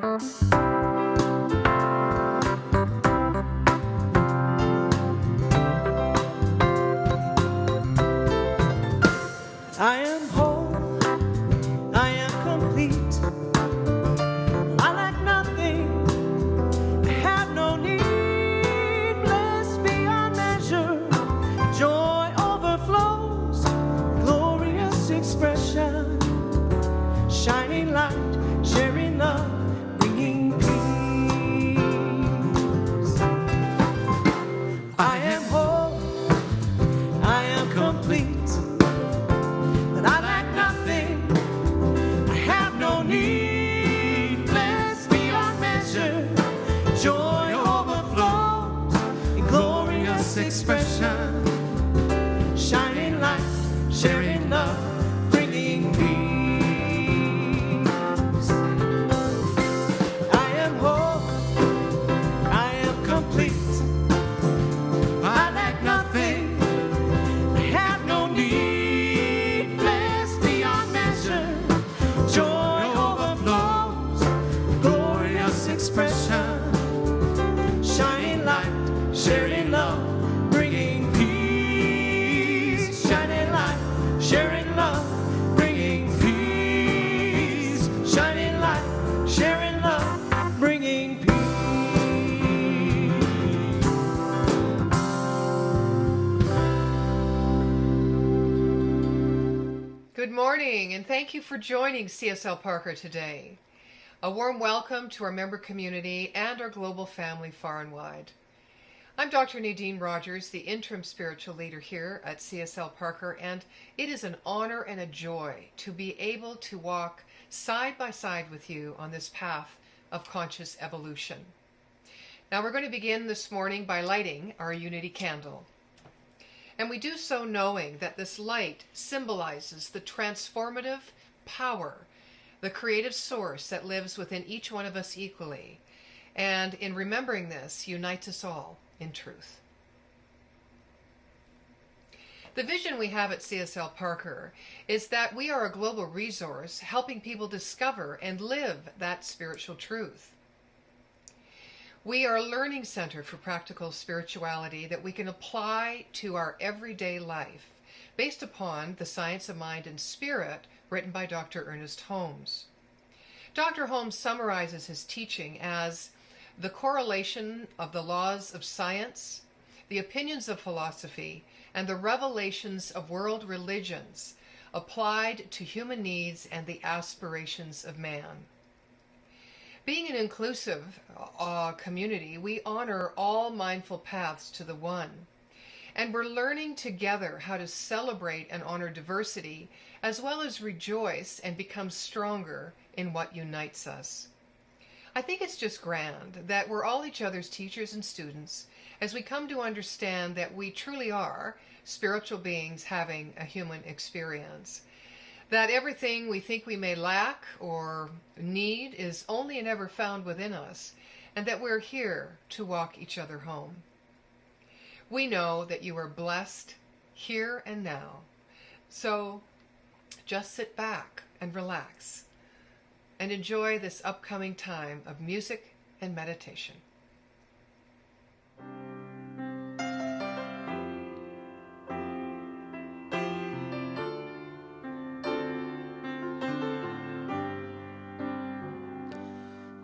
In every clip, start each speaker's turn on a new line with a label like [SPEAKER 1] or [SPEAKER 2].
[SPEAKER 1] I am whole, I am complete. I lack nothing, I have no need. Blessed beyond measure, joy overflows, glorious expression. Shining light, sharing love, bringing peace. I am whole, I am complete. I lack nothing, I have no need. Blessed beyond measure, joy overflows in glorious expression. Shining light, sharing love, bringing peace. I am whole, I am complete. I lack nothing, I have no need. Joy overflows, glorious expression. Shining light, sharing love, bringing peace. Shining light, sharing love, bringing peace. Shining light, sharing love, bringing peace.
[SPEAKER 2] Good morning, and thank you for joining CSL Parker today. A warm welcome to our member community and our global family far and wide. I'm Dr. Nadine Rogers, the interim spiritual leader here at CSL Parker, and it is an honor and a joy to be able to walk side by side with you on this path of conscious evolution. Now we're going to begin this morning by lighting our unity candle. And we do so knowing that this light symbolizes the transformative power, the creative source that lives within each one of us equally. And in remembering this, unites us all in truth. The vision we have at CSL Parker is that we are a global resource helping people discover and live that spiritual truth. We are a learning center for practical spirituality that we can apply to our everyday life based upon the Science of Mind and Spirit written by Dr. Ernest Holmes. Dr. Holmes summarizes his teaching as the correlation of the laws of science, the opinions of philosophy, and the revelations of world religions applied to human needs and the aspirations of man. Being an inclusive community, we honor all mindful paths to the one. And we're learning together how to celebrate and honor diversity, as well as rejoice and become stronger in what unites us. I think it's just grand that we're all each other's teachers and students as we come to understand that we truly are spiritual beings having a human experience. That everything we think we may lack or need is only and ever found within us, and that we're here to walk each other home. We know that you are blessed here and now, so just sit back and relax and enjoy this upcoming time of music and meditation.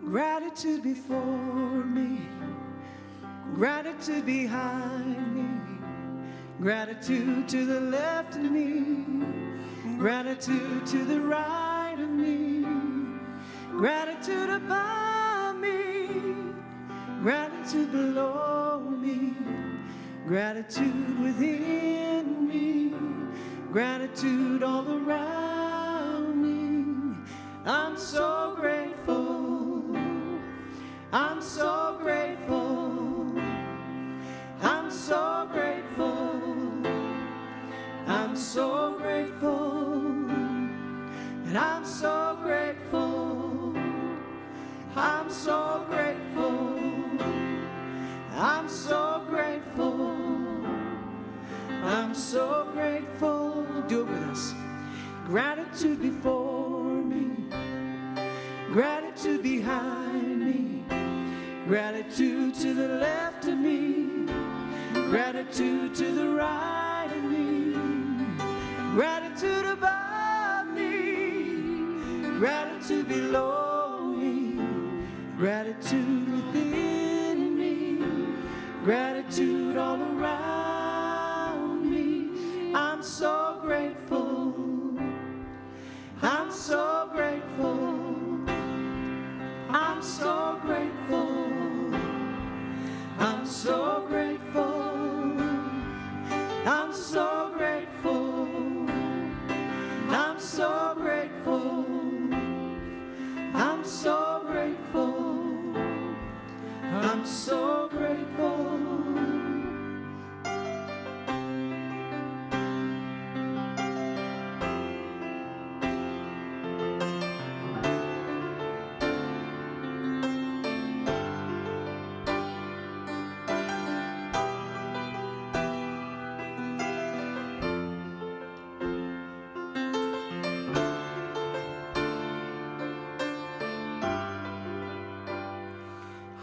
[SPEAKER 1] Gratitude before me, gratitude behind me, gratitude to the left of me, gratitude to the right of me, gratitude above me, gratitude below me, gratitude within me, gratitude all around me. I'm so grateful. I'm so grateful. I'm so grateful. I'm so grateful. And I'm so grateful. I'm so grateful. I'm so grateful. I'm so grateful. Do it with us. Gratitude before me. Gratitude behind the left of me, gratitude to the right of me, gratitude above me, gratitude below me, gratitude within me, gratitude all around me. I'm so grateful, I'm so grateful, I'm so grateful, I'm so grateful, I'm so grateful, I'm so grateful, I'm so grateful, I'm so grateful.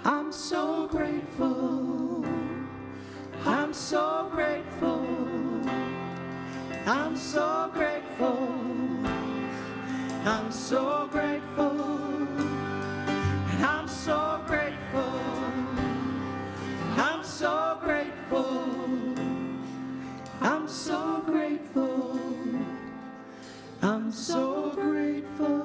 [SPEAKER 1] I'm so grateful, I'm so grateful, I'm so grateful, I'm so grateful, and I'm so grateful, I'm so grateful, I'm so grateful, I'm so grateful.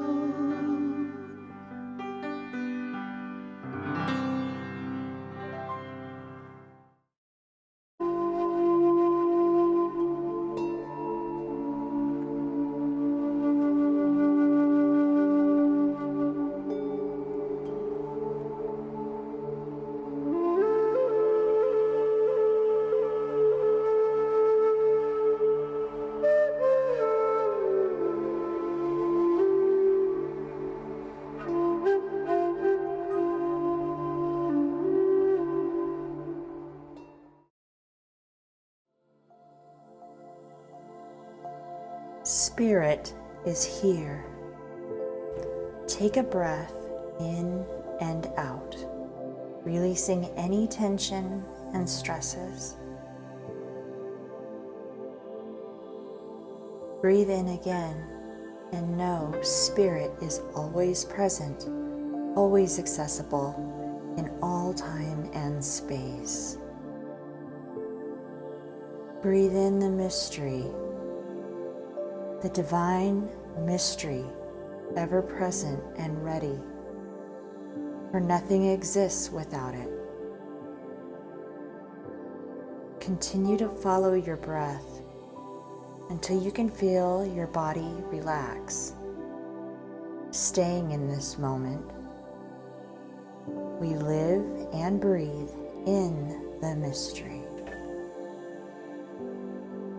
[SPEAKER 3] Spirit is here. Take a breath in and out, releasing any tension and stresses. Breathe in again and know Spirit is always present, always accessible in all time and space. Breathe in the mystery, the divine mystery, ever present and ready, for nothing exists without it. Continue to follow your breath until you can feel your body relax. Staying in this moment, we live and breathe in the mystery.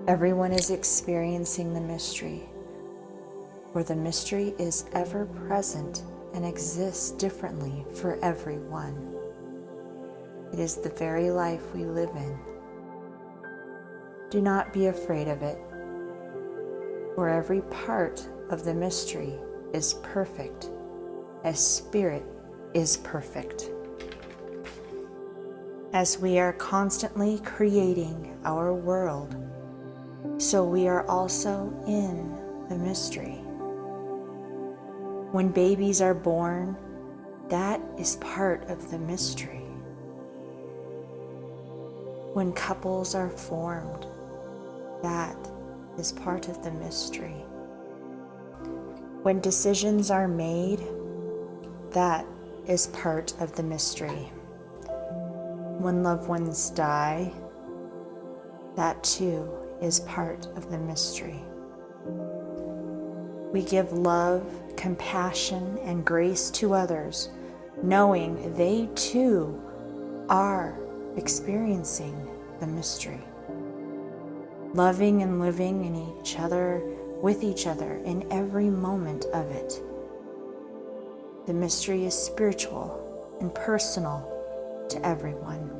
[SPEAKER 3] Everyone is experiencing the mystery, for the mystery is ever present and exists differently for everyone. It is the very life we live in. Do not be afraid of it, for every part of the mystery is perfect, as Spirit is perfect. As we are constantly creating our world, so we are also in the mystery. When babies are born, that is part of the mystery. When couples are formed, that is part of the mystery. When decisions are made, that is part of the mystery. When loved ones die, that too is part of the mystery. We give love, compassion, and grace to others, knowing they too are experiencing the mystery. Loving and living in each other, with each other in every moment of it. The mystery is spiritual and personal to everyone.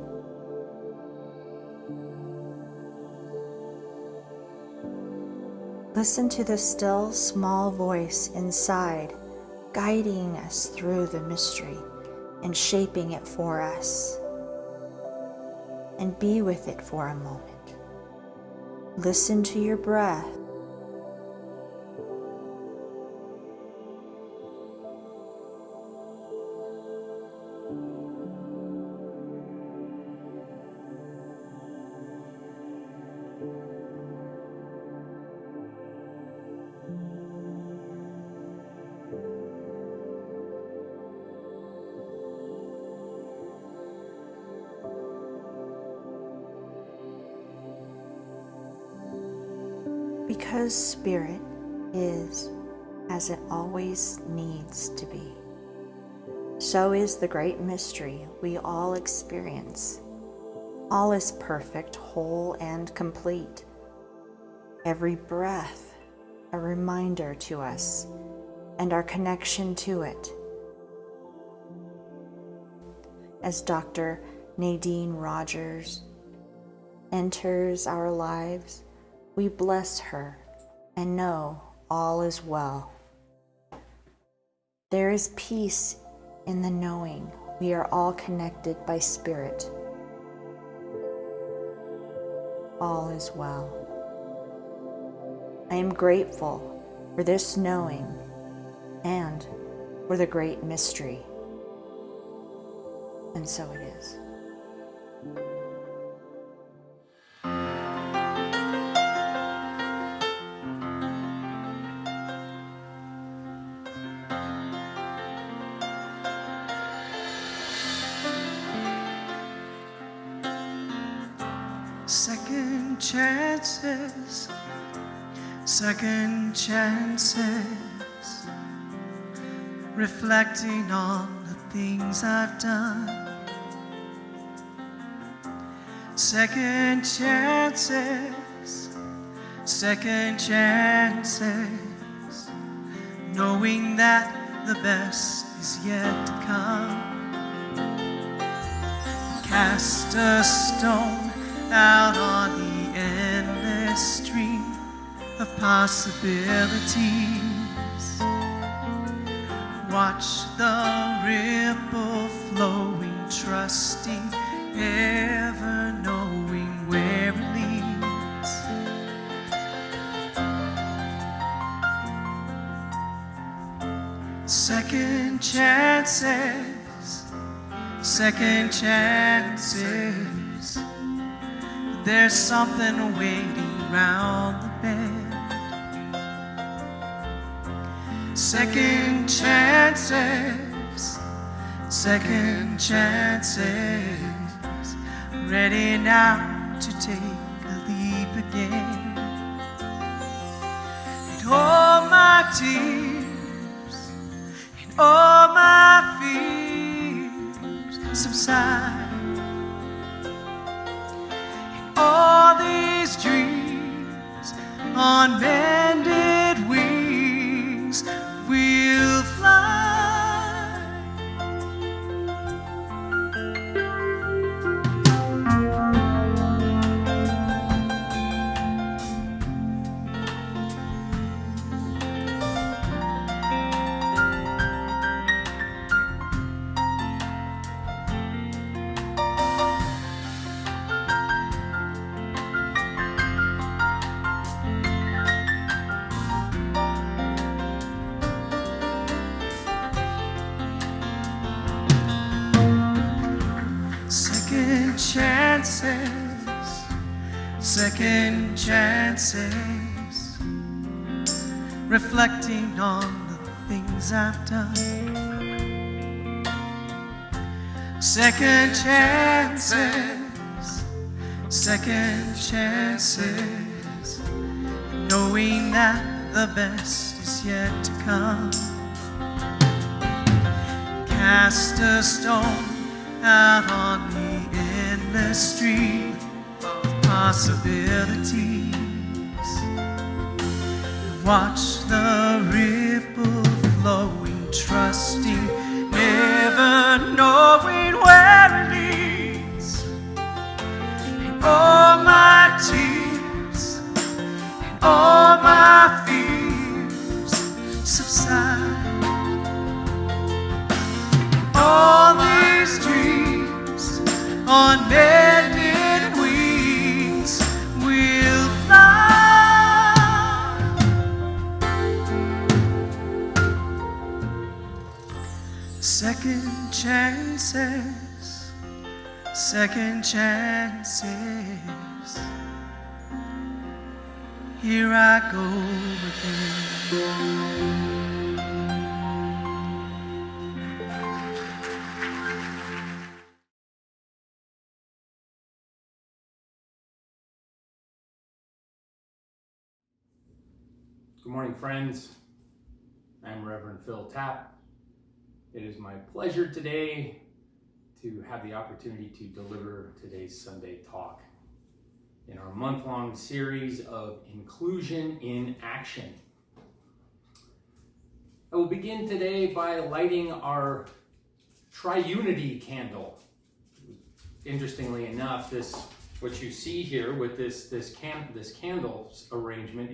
[SPEAKER 3] Listen to the still, small voice inside, guiding us through the mystery and shaping it for us. and be with it for a moment. Listen to your breath. Because Spirit is as it always needs to be, so is the great mystery we all experience. All is perfect, whole, and complete. Every breath a reminder to us and our connection to it. As Dr. Nadine Rogers enters our lives, we bless her and know all is well. There is peace in the knowing we are all connected by Spirit. All is well. I am grateful for this knowing and for the great mystery. And so it is.
[SPEAKER 1] Second chances, second chances, reflecting on the things I've done. Second chances, second chances, knowing that the best is yet to come. Cast a stone out on the endless stream of possibilities. Watch the ripple flowing, trusting, ever knowing where it leads. Second chances, second chances. There's something waiting round the bend. Second chances, second chances, ready now to take a leap again. And all my tears and all my fears subside. All these dreams on bended wings will fly. Second chances, second chances, reflecting on the things I've done. Second chances, second chances, knowing that the best is yet to come. Cast a stone out on the endless stream of possibilities. Watch the ripple flowing, trusting, never knowing where it leads. And all my tears and all my fears subside. All these dreams on bended chances, second chances. Here I go again.
[SPEAKER 4] Good morning, friends. I'm Reverend Phil Tapp. It is my pleasure today to have the opportunity to deliver today's Sunday talk in our month-long series of Inclusion in Action. I will begin today by lighting our Triunity candle. Interestingly enough, what you see here with this candle arrangement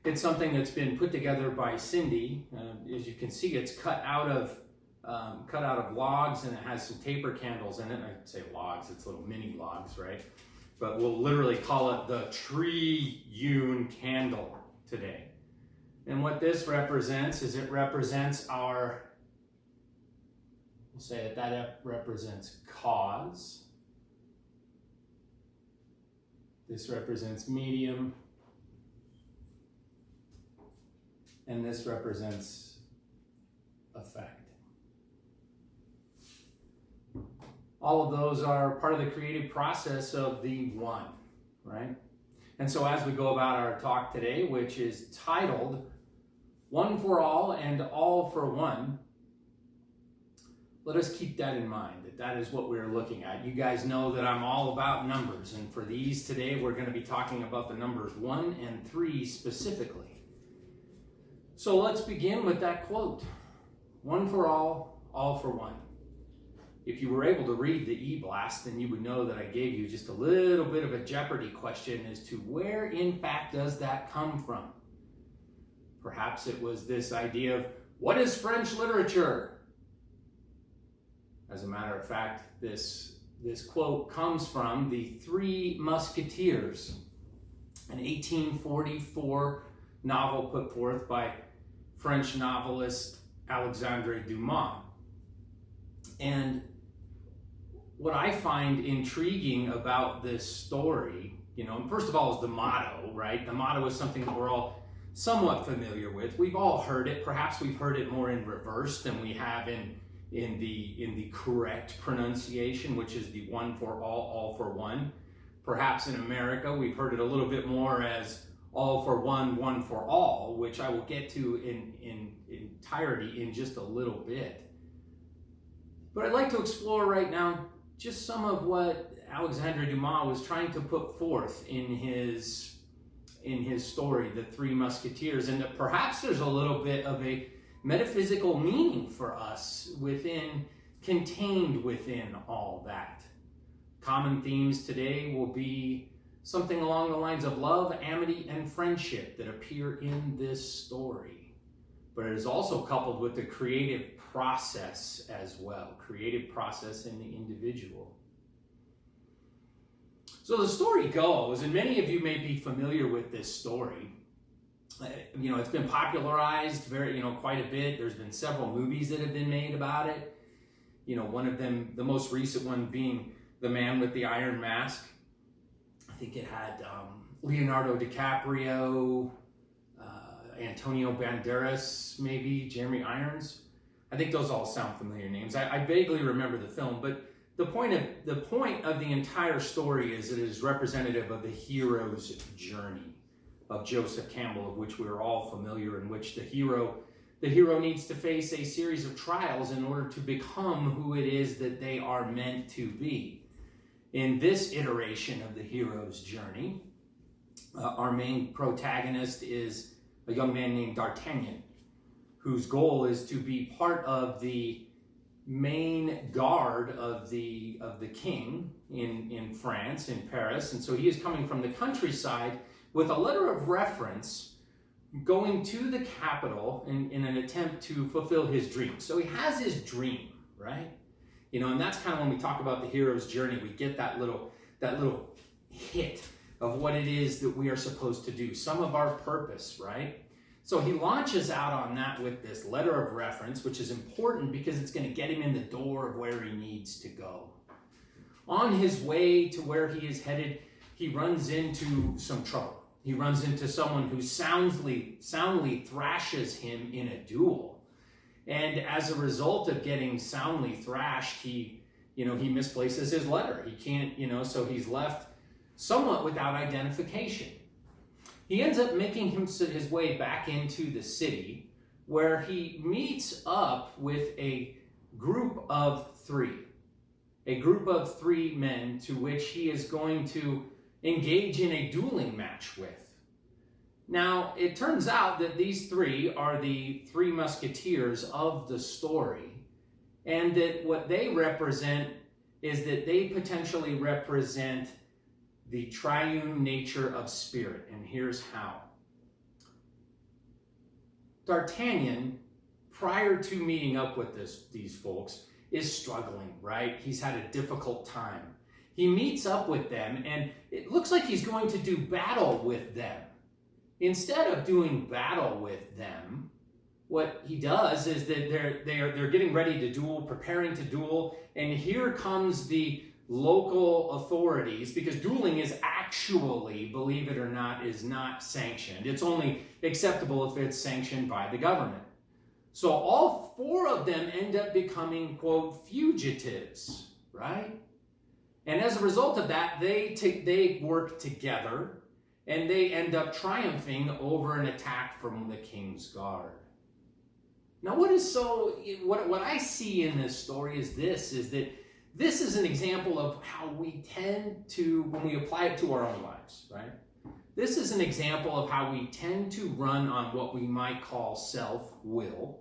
[SPEAKER 4] it's something that's been put together by Cindy. As you can see, it's cut out of logs, and it has some taper candles in it. I'd say logs, it's little mini logs, right? But we'll literally call it the Triune candle today. And what this represents is it represents we'll say that represents cause. This represents medium. And this represents effect. All of those are part of the creative process of the one, right? And so as we go about our talk today, which is titled One for All and All for One, let us keep that in mind, that is what we're looking at. You guys know that I'm all about numbers, and for these today, we're going to be talking about the numbers 1 and 3 specifically. So let's begin with that quote. One for all for one. If you were able to read the e-blast, then you would know that I gave you just a little bit of a Jeopardy question as to where in fact does that come from. Perhaps it was this idea of, what is French literature? As a matter of fact, this quote comes from the Three Musketeers, an 1844 novel put forth by French novelist Alexandre Dumas. And what I find intriguing about this story, first of all, is the motto, right? The motto is something that we're all somewhat familiar with. We've all heard it. Perhaps we've heard it more in reverse than we have in the correct pronunciation, which is the one for all for one. Perhaps in America, we've heard it a little bit more as all for one, one for all, which I will get to in entirety in just a little bit. But I'd like to explore right now just some of what Alexandre Dumas was trying to put forth in his story, The Three Musketeers, and that perhaps there's a little bit of a metaphysical meaning for us contained within all that. Common themes today will be something along the lines of love, amity, and friendship that appear in this story. But it is also coupled with the creative process as well, creative process in the individual. So the story goes, and many of you may be familiar with this story. It's been popularized quite a bit. There's been several movies that have been made about it. One of them, the most recent one being The Man with the Iron Mask. I think it had Leonardo DiCaprio, Antonio Banderas, maybe Jeremy Irons. I think those all sound familiar names. I vaguely remember the film, but the point of the entire story is it is representative of the hero's journey of Joseph Campbell, of which we are all familiar, in which the hero needs to face a series of trials in order to become who it is that they are meant to be. In this iteration of the hero's journey, our main protagonist is a young man named D'Artagnan, whose goal is to be part of the main guard of the king in France, in Paris. And so he is coming from the countryside with a letter of reference going to the capital in an attempt to fulfill his dream. So he has his dream, right? And that's kind of when we talk about the hero's journey, we get that little hit of what it is that we are supposed to do, some of our purpose, right? So he launches out on that with this letter of reference, which is important because it's going to get him in the door of where he needs to go. On his way to where he is headed, he runs into some trouble. He runs into someone who soundly thrashes him in a duel. And as a result of getting soundly thrashed, he misplaces his letter. He can't, so he's left somewhat without identification. He ends up making his way back into the city, where he meets up with a group of three men to which he is going to engage in a dueling match with. Now, it turns out that these three are the three musketeers of the story, and that what they represent is that they potentially represent the triune nature of spirit, and here's how. D'Artagnan, prior to meeting up with these folks, is struggling, right? He's had a difficult time. He meets up with them, and it looks like he's going to do battle with them. Instead of doing battle with them, what he does is that they're getting ready to duel, preparing to duel, and here comes the local authorities, because dueling is actually, believe it or not, is not sanctioned. It's only acceptable if it's sanctioned by the government. So all four of them end up becoming, quote, fugitives, right? And as a result of that, they work together, and they end up triumphing over an attack from the king's guard. Now, what I see in this story is that this is an example of how we tend to, when we apply it to our own lives, right? This is an example of how we tend to run on what we might call self-will,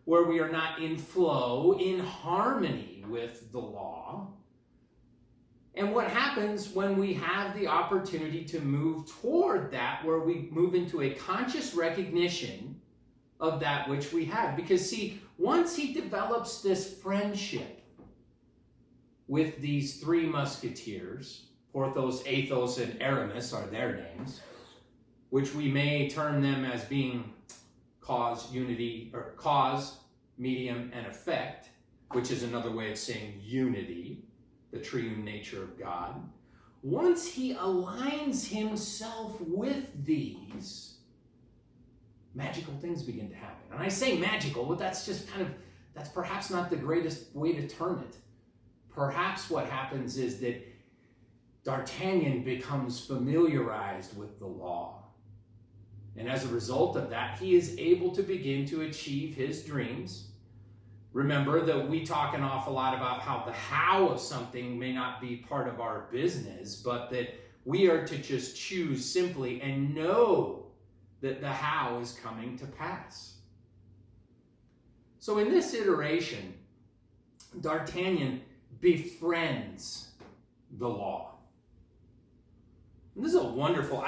[SPEAKER 4] where we are not in flow, in harmony with the law. And what happens when we have the opportunity to move toward that, where we move into a conscious recognition of that which we have? Because see, once he develops this friendship with these three musketeers, Porthos, Athos, and Aramis are their names, which we may term them as being cause, medium, and effect, which is another way of saying unity, the triune nature of God. Once he aligns himself with these, magical things begin to happen. And I say magical, but that's perhaps not the greatest way to term it. Perhaps what happens is that D'Artagnan becomes familiarized with the law. And as a result of that, he is able to begin to achieve his dreams. Remember that we talk an awful lot about how the how of something may not be part of our business, but that we are to just choose simply and know that the how is coming to pass. So in this iteration, D'Artagnan befriends the law. And this is a wonderful,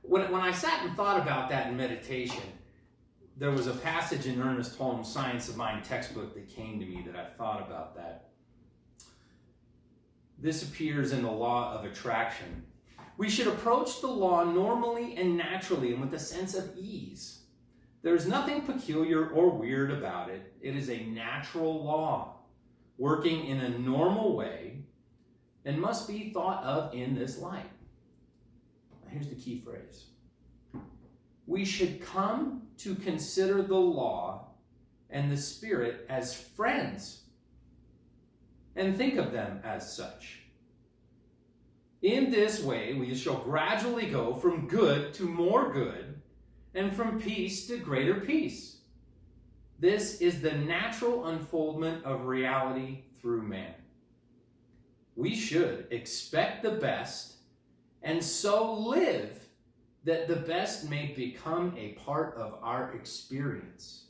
[SPEAKER 4] when I sat and thought about that in meditation, there was a passage in Ernest Holmes' Science of Mind textbook that came to me that I thought about that. This appears in the law of attraction. We should approach the law normally and naturally and with a sense of ease. There's nothing peculiar or weird about it. It is a natural law, working in a normal way, and must be thought of in this light. Here's the key phrase. We should come to consider the law and the Spirit as friends, and think of them as such. In this way, we shall gradually go from good to more good, and from peace to greater peace. This is the natural unfoldment of reality through man. We should expect the best, and so live that the best may become a part of our experience.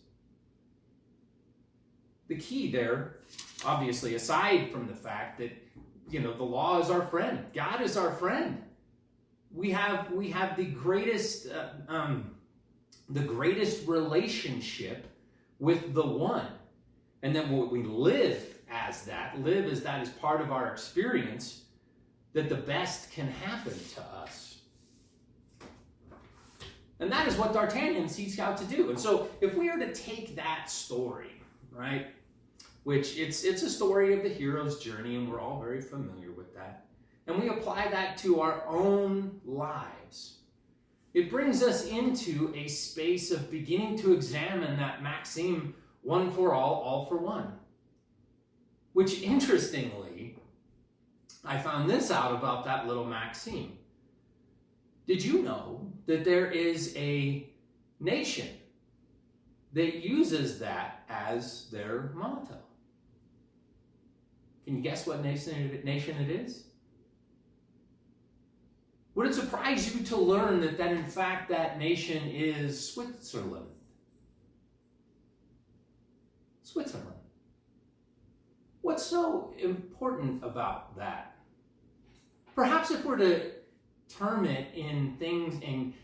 [SPEAKER 4] The key there, obviously, aside from the fact that, the law is our friend, God is our friend. We have the greatest relationship with the one. And then what we live as that is part of our experience, that the best can happen to us. And that is what D'Artagnan seeks out to do. And so if we are to take that story, right, which it's a story of the hero's journey, and we're all very familiar with that, and we apply that to our own lives, it brings us into a space of beginning to examine that maxim, one for all for one. Which, interestingly, I found this out about that little maxim. Did you know that there is a nation that uses that as their motto? Can you guess what nation it is? Would it surprise you to learn that in fact that nation is Switzerland? Switzerland. What's so important about that? Perhaps if we're to term it in things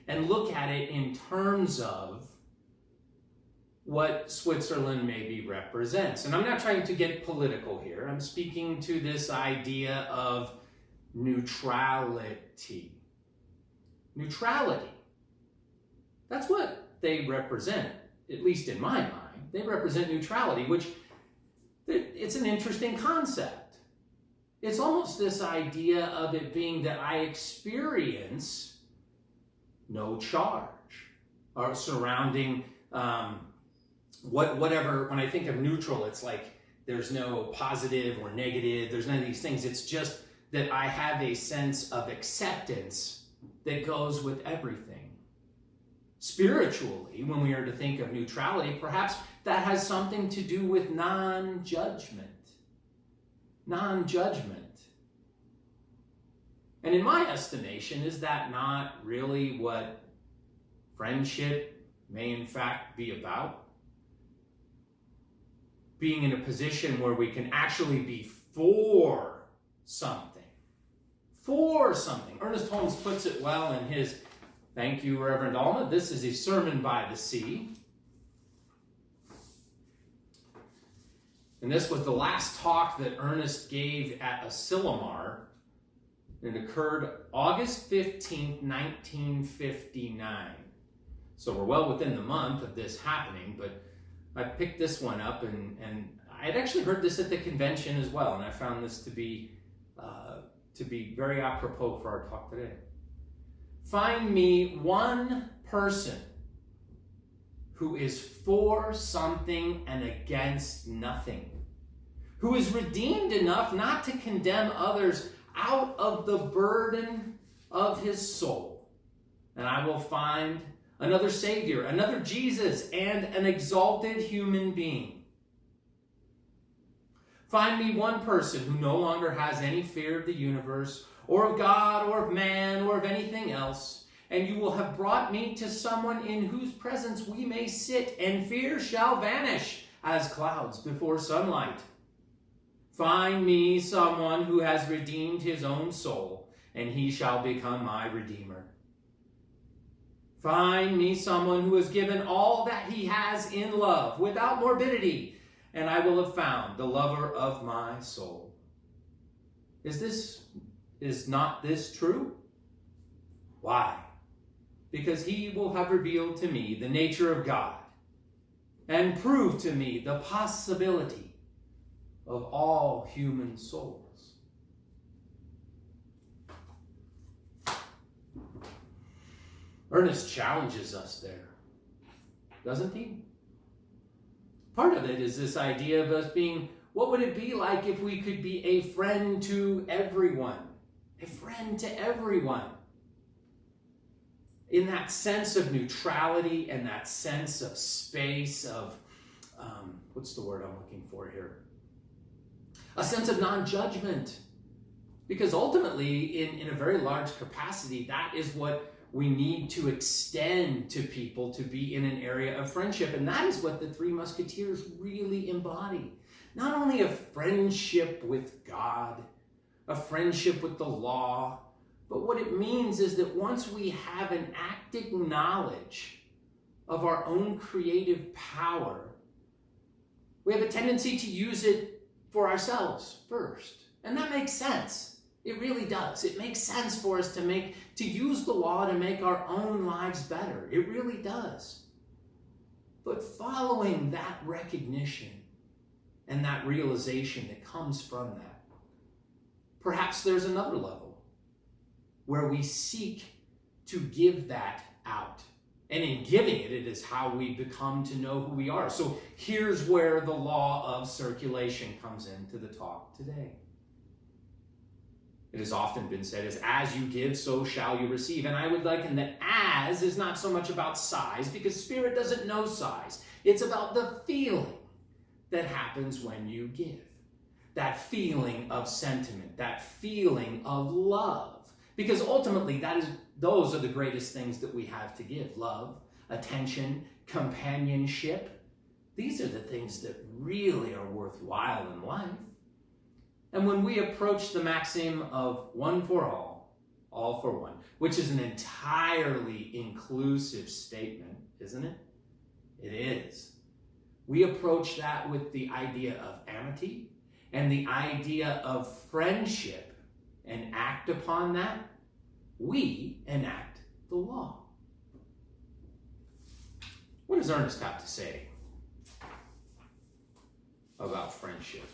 [SPEAKER 4] and look at it in terms of what Switzerland maybe represents. And I'm not trying to get political here. I'm speaking to this idea of neutrality. Neutrality. That's what they represent, at least in my mind. They represent neutrality, which it's an interesting concept. It's almost this idea of it being that I experience no charge or surrounding whatever. When I think of neutral, it's like there's no positive or negative. There's none of these things. It's just that I have a sense of acceptance that goes with everything. Spiritually, when we are to think of neutrality, perhaps that has something to do with non-judgment. Non-judgment. And in my estimation, is that not really what friendship may in fact be about? Being in a position where we can actually be for something. For something. Ernest Holmes puts it well in his, thank you, Reverend Alma, this is a sermon by the sea. And this was the last talk that Ernest gave at Asilomar. It occurred August 15th, 1959. So we're well within the month of this happening, but I picked this one up, and I had actually heard this at the convention as well, and I found this to be very apropos for our talk today. Find me one person who is for something and against nothing, who is redeemed enough not to condemn others out of the burden of his soul. And I will find another Savior, another Jesus, and an exalted human being. Find me one person who no longer has any fear of the universe, or of God, or of man, or of anything else, and you will have brought me to someone in whose presence we may sit, and fear shall vanish as clouds before sunlight. Find me someone who has redeemed his own soul, and he shall become my Redeemer. Find me someone who has given all that he has in love, without morbidity, and I will have found the lover of my soul. Is not this true? Why? Because he will have revealed to me the nature of God and proved to me the possibility of all human souls. Ernest challenges us there, doesn't he? Part of it is this idea of us being, what would it be like if we could be a friend to everyone? A friend to everyone. In that sense of neutrality and that sense of space of, what's the word I'm looking for here? A sense of non-judgment. Because ultimately, in a very large capacity, that is what we need to extend to people to be in an area of friendship. And that is what the Three Musketeers really embody. Not only a friendship with God, a friendship with the law, but what it means is that once we have an active knowledge of our own creative power, we have a tendency to use it for ourselves first. And that makes sense. It really does. It makes sense for us to use the law to make our own lives better. It really does. But following that recognition and that realization that comes from that, perhaps there's another level where we seek to give that out. And in giving it, it is how we become to know who we are. So here's where the law of circulation comes into the talk today. It has often been said as you give, so shall you receive. And I would liken that as is not so much about size, because spirit doesn't know size. It's about the feeling that happens when you give. That feeling of sentiment, that feeling of love. Because ultimately, those are the greatest things that we have to give. Love, attention, companionship. These are the things that really are worthwhile in life. And when we approach the maxim of one for all for one, which is an entirely inclusive statement, isn't it? It is. We approach that with the idea of amity and the idea of friendship and act upon that. We enact the law. What does Ernest have to say about friendship?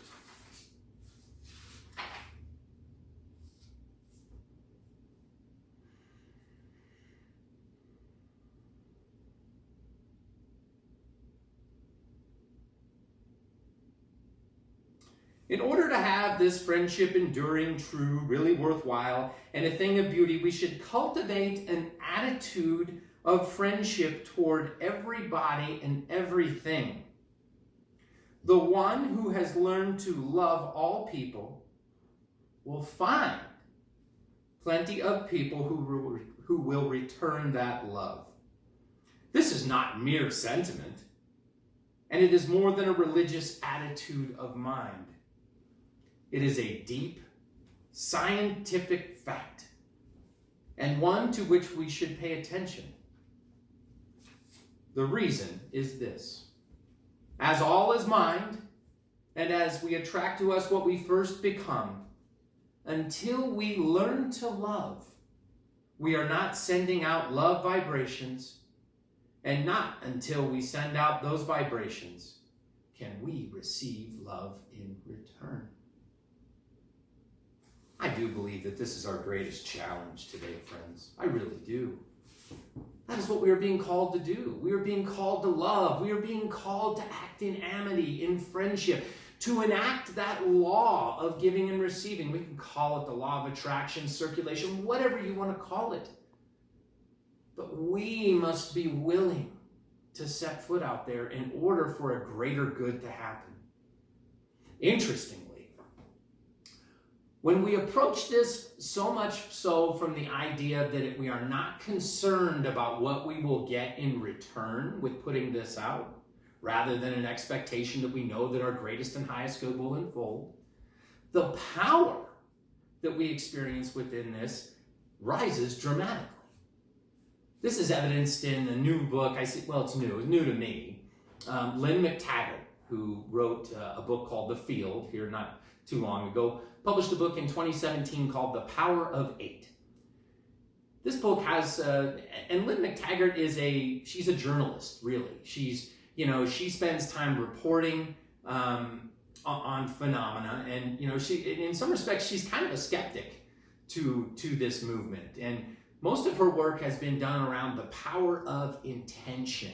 [SPEAKER 4] In order to have this friendship enduring, true, really worthwhile, and a thing of beauty, we should cultivate an attitude of friendship toward everybody and everything. The one who has learned to love all people will find plenty of people who will return that love. This is not mere sentiment, and it is more than a religious attitude of mind. It is a deep, scientific fact, and one to which we should pay attention. The reason is this. As all is mind, and as we attract to us what we first become, until we learn to love, we are not sending out love vibrations, and not until we send out those vibrations can we receive love in return. I do believe that this is our greatest challenge today, friends. I really do. That is what we are being called to do. We are being called to love. We are being called to act in amity, in friendship, to enact that law of giving and receiving. We can call it the law of attraction, circulation, whatever you want to call it. But we must be willing to set foot out there in order for a greater good to happen. Interestingly, when we approach this so much so from the idea that we are not concerned about what we will get in return with putting this out, rather than an expectation that we know that our greatest and highest good will unfold, the power that we experience within this rises dramatically. This is evidenced in a new book. It's new to me. Lynn McTaggart, who wrote a book called The Field, here not too long ago, published a book in 2017 called The Power of Eight. This book has, and Lynn McTaggart she's a journalist, really. She spends time reporting on phenomena, and in some respects, she's kind of a skeptic to this movement. And most of her work has been done around the power of intention.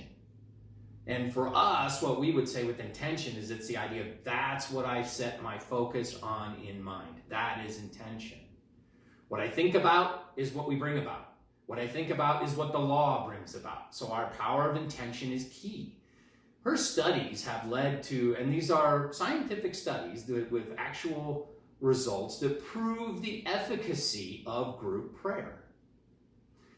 [SPEAKER 4] And for us, what we would say with intention is it's the idea of that's what I set my focus on in mind. That is intention. What I think about is what we bring about. What I think about is what the law brings about. So our power of intention is key. Her studies have led to, and these are scientific studies with actual results that prove the efficacy of group prayer.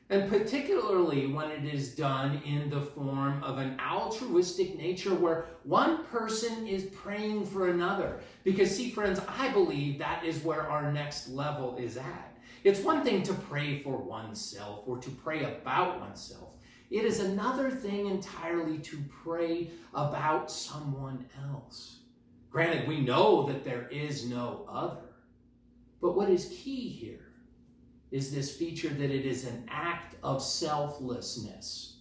[SPEAKER 4] And particularly when it is done in the form of an altruistic nature where one person is praying for another. Because see, friends, I believe that is where our next level is at. It's one thing to pray for oneself or to pray about oneself. It is another thing entirely to pray about someone else. Granted, we know that there is no other. But what is key here is this feature that it is an act of selflessness.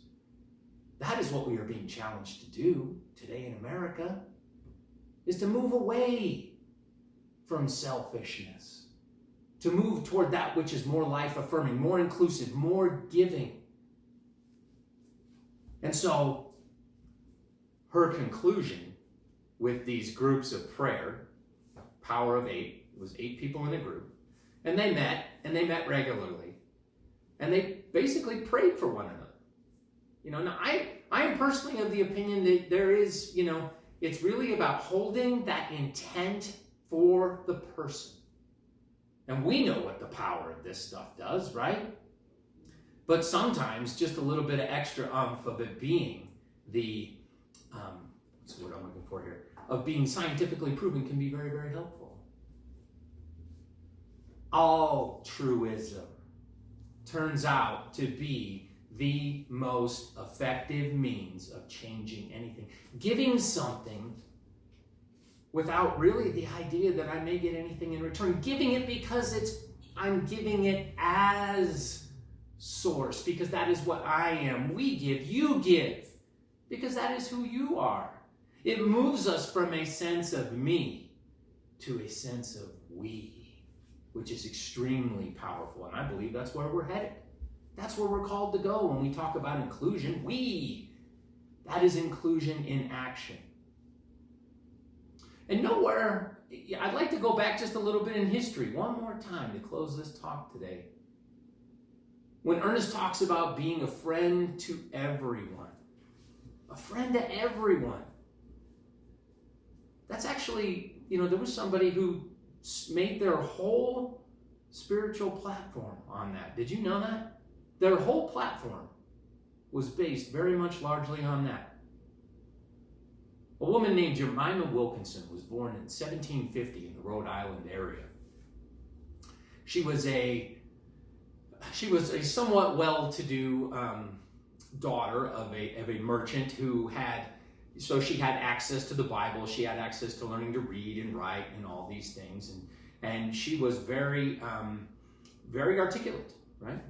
[SPEAKER 4] That is what we are being challenged to do today in America, is to move away from selfishness, to move toward that which is more life-affirming, more inclusive, more giving. And so her conclusion with these groups of prayer, power of 8, it was 8 people in a group, and they met regularly, and they basically prayed for one another. Now I am personally of the opinion that there is, it's really about holding that intent for the person. And we know what the power of this stuff does, right? But sometimes just a little bit of extra of it being the, what's the word I'm looking for here, of being scientifically proven can be very, very helpful. Altruism turns out to be the most effective means of changing anything. Giving something without really the idea that I may get anything in return. Giving it because I'm giving it as source, because that is what I am. We give, you give, because that is who you are. It moves us from a sense of me to a sense of we, which is extremely powerful. And I believe that's where we're headed. That's where we're called to go when we talk about inclusion. That is inclusion in action. And nowhere, I'd like to go back just a little bit in history one more time to close this talk today. When Ernest talks about being a friend to everyone, a friend to everyone, that's actually, there was somebody who made their whole spiritual platform on that. Did you know that? Their whole platform was based very much largely on that. A woman named Jemima Wilkinson was born in 1750 in the Rhode Island area. She was a somewhat well-to-do daughter of a merchant who she had access to the Bible, she had access to learning to read and write and all these things, and she was very, very articulate, right?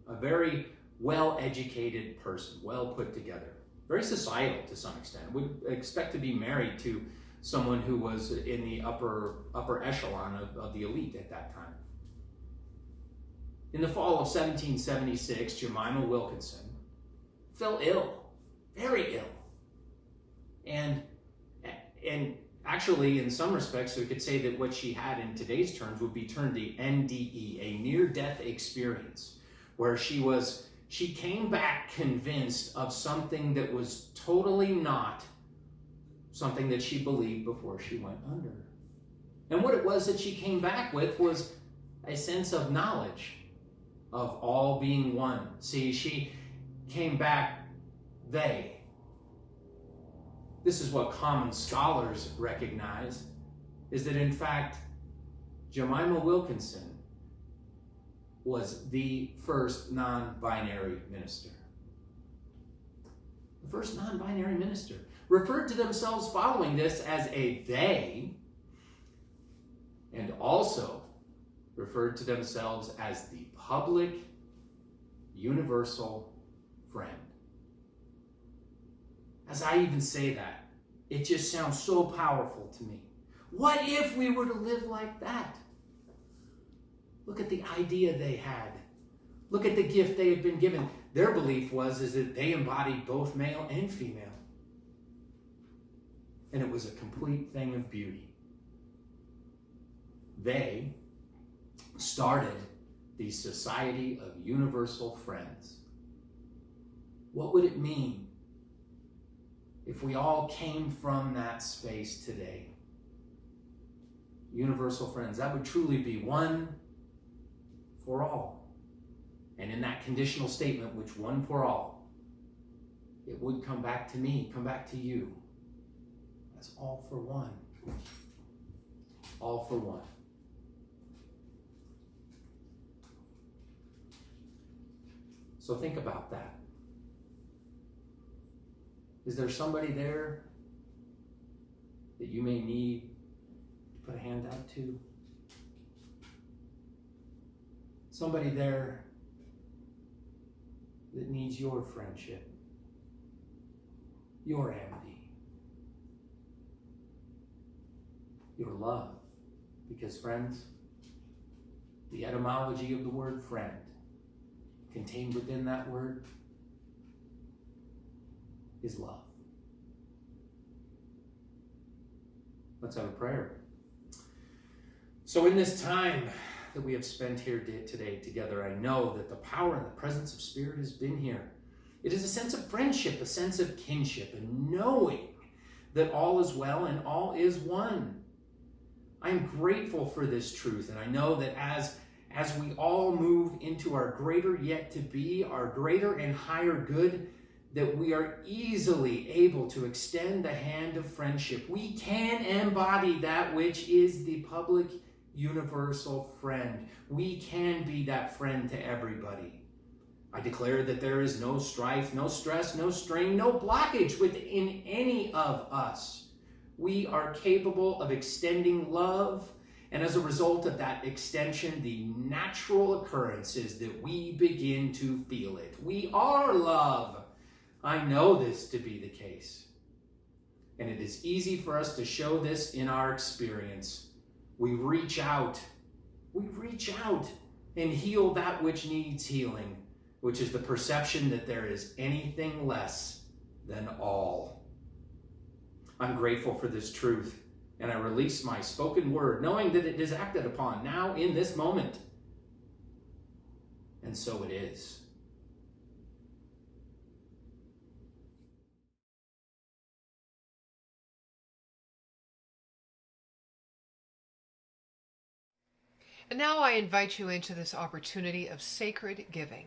[SPEAKER 4] A very well-educated person, well put together, very societal to some extent. Would expect to be married to someone who was in the upper echelon of the elite at that time. In the fall of 1776, Jemima Wilkinson fell ill, very ill. And actually, in some respects, we could say that what she had in today's terms would be termed the NDE, a near-death experience, where she came back convinced of something that was totally not something that she believed before she went under. And what it was that she came back with was a sense of knowledge of all being one. See, she came back, this is what common scholars recognize, is that in fact, Jemima Wilkinson was the first non-binary minister. The first non-binary minister referred to themselves following this as a they, and also referred to themselves as the public, universal friend. As I even say that, it just sounds so powerful to me. What if we were to live like that? Look at the idea they had. Look at the gift they had been given. Their belief is that they embodied both male and female. And it was a complete thing of beauty. They started the Society of Universal Friends. What would it mean if we all came from that space today? Universal friends. That would truly be one for all. And in that conditional statement, which one for all, it would come back to me, come back to you, as all for one. All for one. So think about that. Is there somebody there that you may need to put a hand out to? somebody there that needs your friendship, your amity, your love. Because friends, the etymology of the word friend, contained within that word, is love. Let's have a prayer. So in this time that we have spent here today together, I know that the power and the presence of Spirit has been here. It is a sense of friendship, a sense of kinship, and knowing that all is well and all is one. I am grateful for this truth, and I know that as we all move into our greater yet to be, our greater and higher good, that we are easily able to extend the hand of friendship. We can embody that which is the public universal friend. We can be that friend to everybody. I declare that there is no strife, no stress, no strain, no blockage within any of us. We are capable of extending love, and as a result of that extension, the natural occurrence is that we begin to feel it. We are love. I know this to be the case. And it is easy for us to show this in our experience. We reach out and heal that which needs healing, which is the perception that there is anything less than all. I'm grateful for this truth, and I release my spoken word, knowing that it is acted upon now in this moment. And so it is.
[SPEAKER 2] And now I invite you into this opportunity of sacred giving,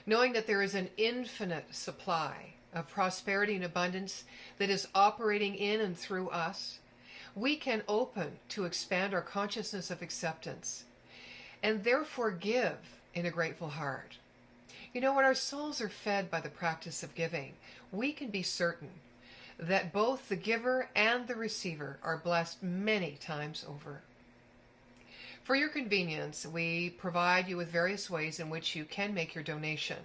[SPEAKER 2] knowing that there is an infinite supply of prosperity and abundance that is operating in and through us. We can open to expand our consciousness of acceptance and therefore give in a grateful heart. You know, when our souls are fed by the practice of giving, we can be certain that both the giver and the receiver are blessed many times over. For your convenience, we provide you with various ways in which you can make your donation.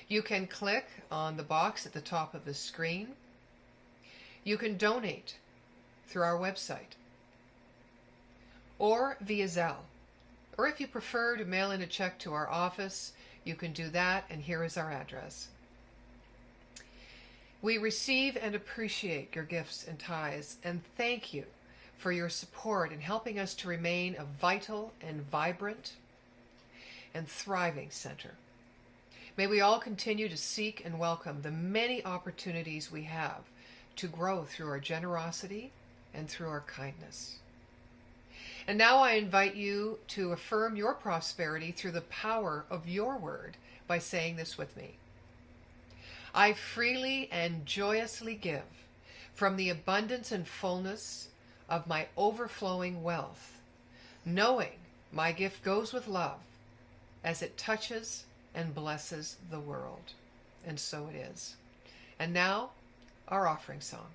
[SPEAKER 2] You can click on the box at the top of the screen. You can donate through our website or via Zelle. Or if you prefer to mail in a check to our office, you can do that, and here is our address. We receive and appreciate your gifts and tithes, and thank you for your support in helping us to remain a vital and vibrant and thriving center. May we all continue to seek and welcome the many opportunities we have to grow through our generosity and through our kindness. And now I invite you to affirm your prosperity through the power of your word by saying this with me. I freely and joyously give from the abundance and fullness of my overflowing wealth, knowing my gift goes with love as it touches and blesses the world. And so it is. And now, our offering song.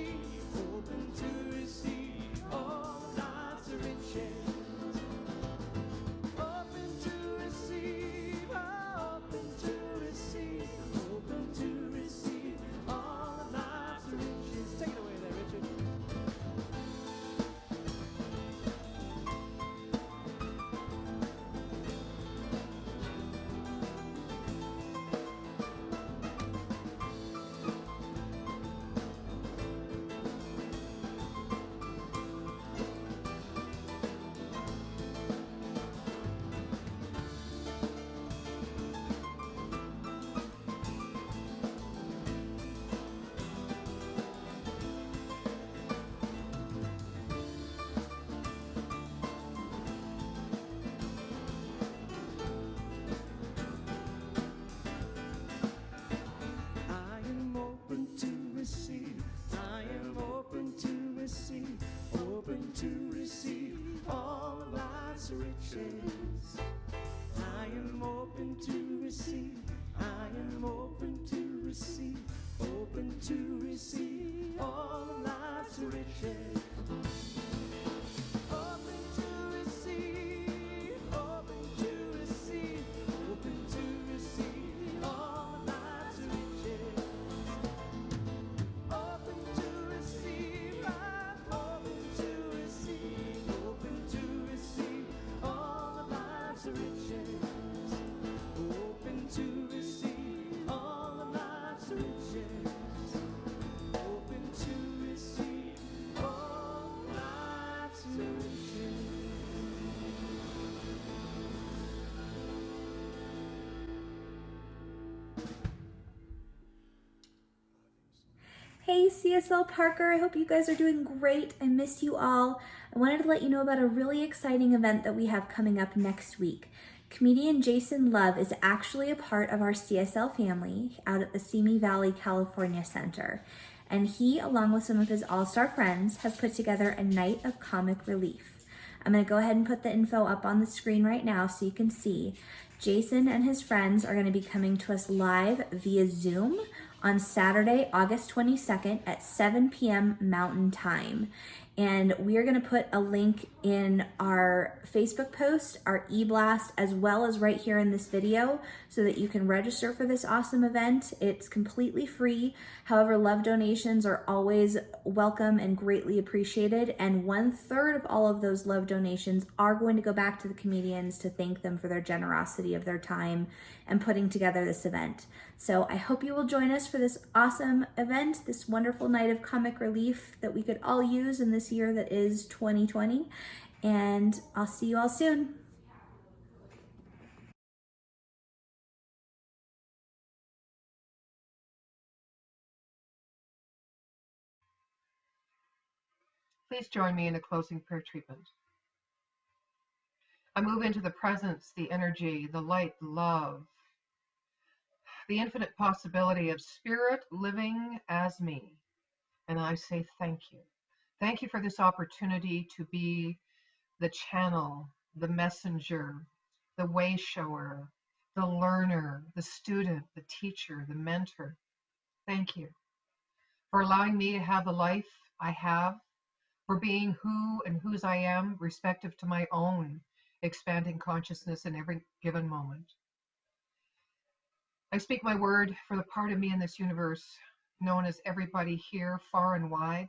[SPEAKER 5] Open to receive all God's riches.
[SPEAKER 1] life's riches. I am open to receive. I am open to receive. Open to receive all of life's riches. Open to receive. Open to receive. Open to receive all of life's riches. Open to receive. I'm open to receive. Open to receive all of life's riches. Open to receive all of life's riches. Open to receive all life's riches.
[SPEAKER 5] Hey CSL Parker, I hope you guys are doing great. I miss you all. I wanted to let you know about a really exciting event that we have coming up next week. Comedian Jason Love is actually a part of our CSL family out at the Simi Valley, California Center. And he, along with some of his all-star friends, have put together a night of comic relief. I'm gonna go ahead and put the info up on the screen right now so you can see. Jason and his friends are gonna be coming to us live via Zoom on Saturday, August 22nd at 7 p.m. Mountain Time. And we are gonna put a link in our Facebook post, our e-blast, as well as right here in this video so that you can register for this awesome event. It's completely free. However, love donations are always welcome and greatly appreciated. And 1/3 of all of those love donations are going to go back to the comedians to thank them for their generosity of their time and putting together this event. So I hope you will join us for this awesome event, this wonderful night of comic relief that we could all use in this year that is 2020. And I'll see you all soon.
[SPEAKER 2] Please join me in a closing prayer treatment. I move into the presence, the energy, the light, the love, the infinite possibility of spirit living as me. And I say thank you. Thank you for this opportunity to be the channel, the messenger, the way shower, the learner, the student, the teacher, the mentor. Thank you for allowing me to have the life I have, for being who and whose I am, respective to my own expanding consciousness in every given moment. I speak my word for the part of me in this universe known as everybody here, far and wide,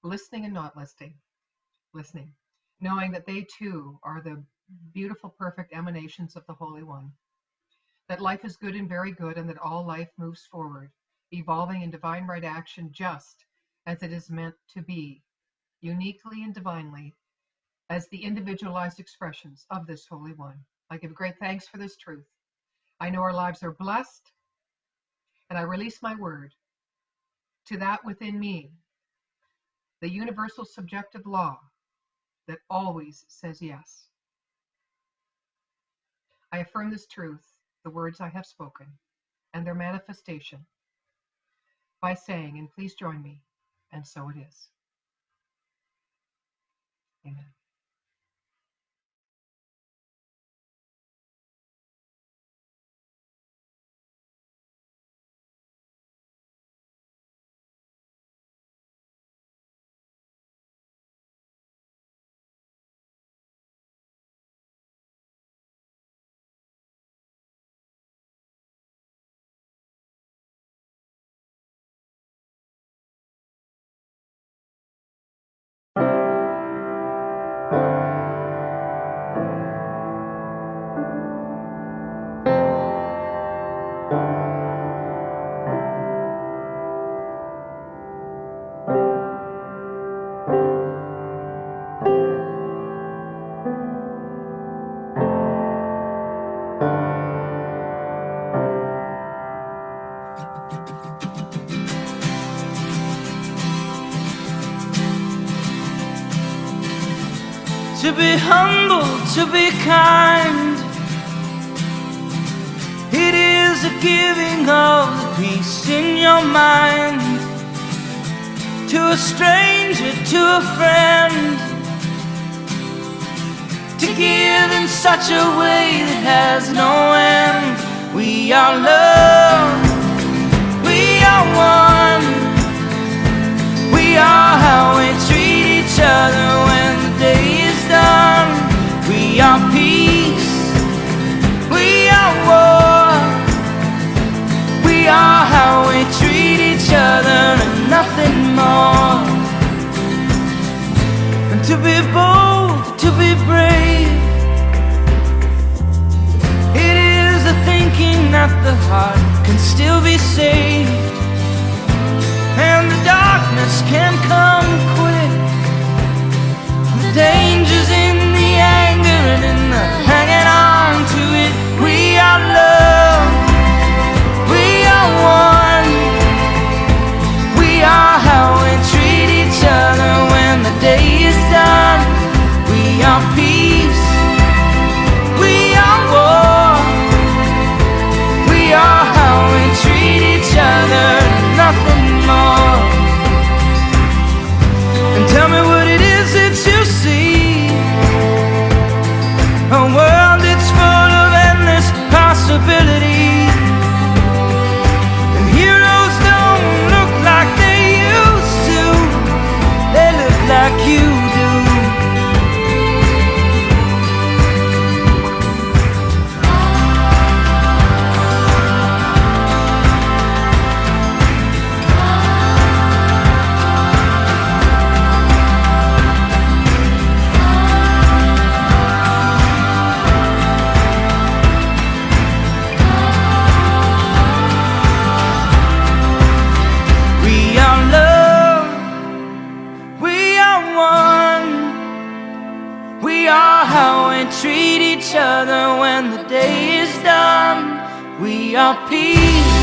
[SPEAKER 2] listening and not listening, knowing that they too are the beautiful, perfect emanations of the Holy One, that life is good and very good, and that all life moves forward, evolving in divine right action just as it is meant to be, uniquely and divinely, as the individualized expressions of this Holy One. I give great thanks for this truth. I know our lives are blessed, and I release my word to that within me, the universal subjective law that always says yes. I affirm this truth, the words I have spoken, and their manifestation by saying, and please join me, and so it is. Amen.
[SPEAKER 1] To be humble, to be kind, it is a giving of the peace in your mind. To a stranger, to a friend, to give in such a way that has no end. We are love, we are one. We are how we treat each other when the day is done. We are peace, we are war. We are how we treat each other and nothing more. And to be bold, to be brave, it is the thinking that the heart can still be saved. And the darkness can come quick. The danger's in the anger and in the hanging on to it. We are love, we are one. We are how we treat each other when the day is done. We are peace, we are war. We are how we treat each other, nothing more. And tell me what it is that you see. A world that's full of endless possibility. And heroes don't look like they used to. They look like you do. We are love, we are one. We are how we treat each other when the day is done. We are peace,